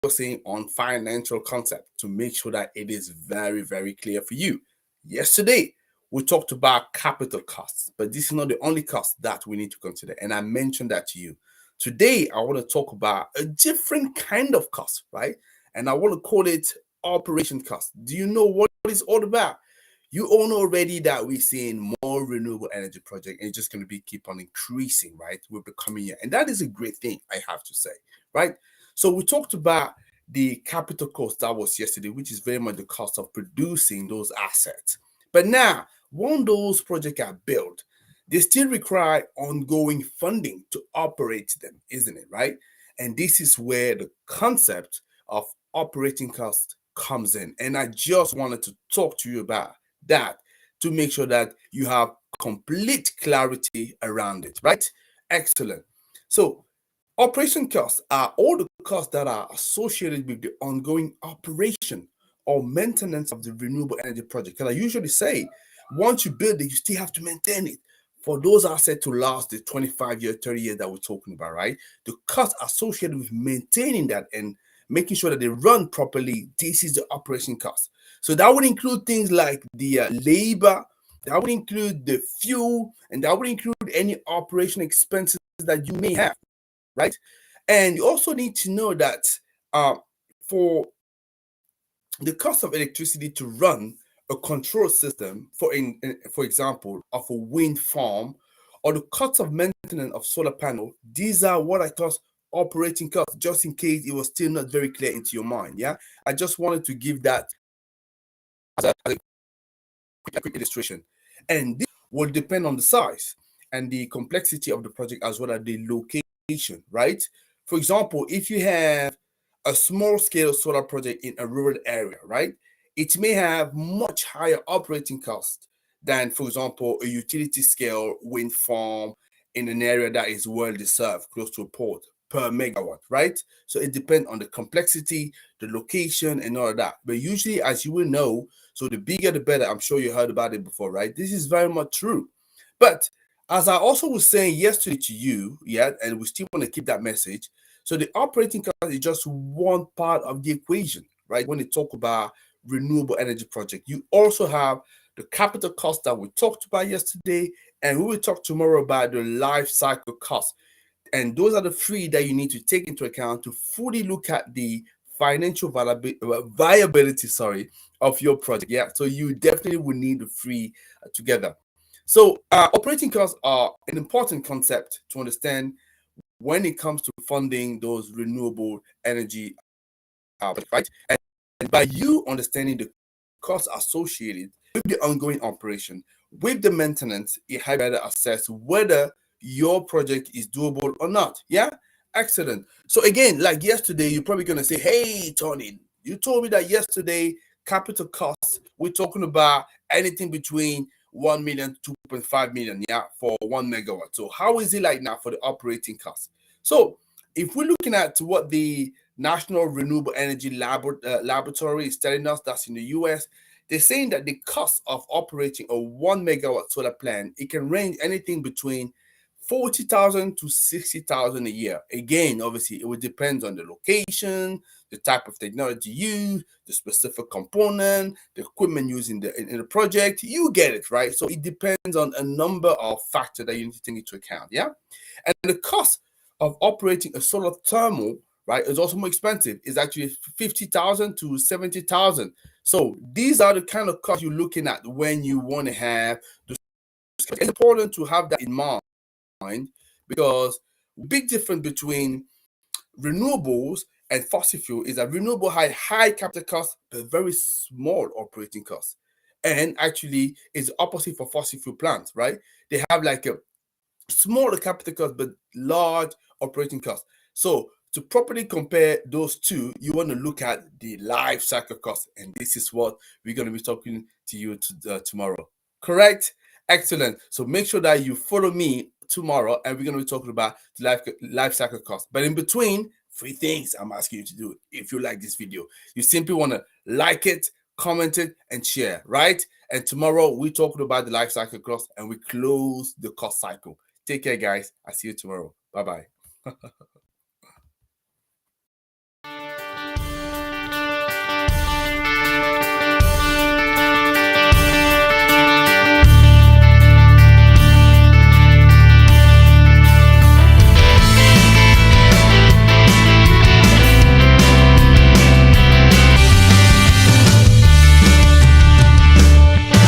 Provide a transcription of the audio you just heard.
focusing on financial concept to make sure that it is very, very clear for you. Yesterday, we talked about capital costs, but this is not the only cost that we need to consider. And I mentioned that to you. Today, I want to talk about a different kind of cost, right? And I want to call it operation cost. Do you know what it's all about? You all know already that we're seeing more renewable energy projects, and it's just going to be keep on increasing, right, with the coming year. And that is a great thing, I have to say, right? So we talked about the capital cost that was yesterday, which is very much the cost of producing those assets. But now, when those projects are built, they still require ongoing funding to operate them, isn't it, right? And this is where the concept of operating cost comes in. And I just wanted to talk to you about that to make sure that you have complete clarity around it, right? Excellent. So, operation costs are all the costs that are associated with the ongoing operation or maintenance of the renewable energy project. And I usually say, once you build it, you still have to maintain it for those assets to last the 25 years, 30 years that we're talking about, right? The cost associated with maintaining that and making sure that they run properly, this is the operation cost. So that would include things like the labor, that would include the fuel, and that would include any operation expenses that you may have, right? And you also need to know that for the cost of electricity to run a control system, for example, of a wind farm, or the cost of maintenance of solar panel, these are what I call operating costs, just in case it was still not very clear into your mind. Yeah, I just wanted to give that as a quick illustration. And this will depend on the size and the complexity of the project as well as the location, right? For example, if you have a small scale solar project in a rural area, right, it may have much higher operating costs than, for example, a utility scale wind farm in an area that is well served, close to a port per megawatt, right? So it depends on the complexity, the location, and all of that. But usually, as you will know, so the bigger the better. I'm sure you heard about it before, right? This is very much true. But as I also was saying yesterday to you, yeah, and we still want to keep that message. So the operating cost is just one part of the equation, right? When you talk about renewable energy project, you also have the capital cost that we talked about yesterday, and we will talk tomorrow about the life cycle cost. And those are the three that you need to take into account to fully look at the financial viability, sorry, of your project. Yeah, so you definitely will need the three together. So operating costs are an important concept to understand when it comes to funding those renewable energy, right? And by you understanding the costs associated with the ongoing operation, with the maintenance, it helps better assess whether your project is doable or not. Yeah, excellent. So again, like yesterday, you're probably gonna say, "Hey, Tony, you told me that yesterday capital costs we're talking about anything between 1 million to 2.5 million, yeah, for 1 megawatt. So how is it like now for the operating costs?" So if we're looking at what the National Renewable Energy Laboratory is telling us, that's in the US, they're saying that the cost of operating a 1 megawatt solar plant, it can range anything between 40,000 to 60,000 a year. Again, obviously, it would depend on the location, the type of technology used, the specific component, the equipment used in the project. You get it, right? So it depends on a number of factors that you need to take into account. Yeah, and the cost of operating a solar thermal, right, is also more expensive. It's actually 50,000 to 70,000. So these are the kind of costs you're looking at when you want to have the. It's important to have that in mind because big difference between renewables and fossil fuel is that renewable have high capital costs but very small operating costs. And actually, it's opposite for fossil fuel plants, right? They have like a smaller capital cost but large operating cost. So to properly compare those two, you want to look at the life cycle cost, and this is what we're going to be talking to you tomorrow. Correct? Excellent. So make sure that you follow me tomorrow, and we're going to be talking about the life cycle cost. But in between, three things I'm asking you to do if you like this video. You simply want to like it, comment it, and share, right? And tomorrow we're talking about the life cycle cost, and we close the cost cycle. Take care, guys. I'll see you tomorrow. Bye-bye.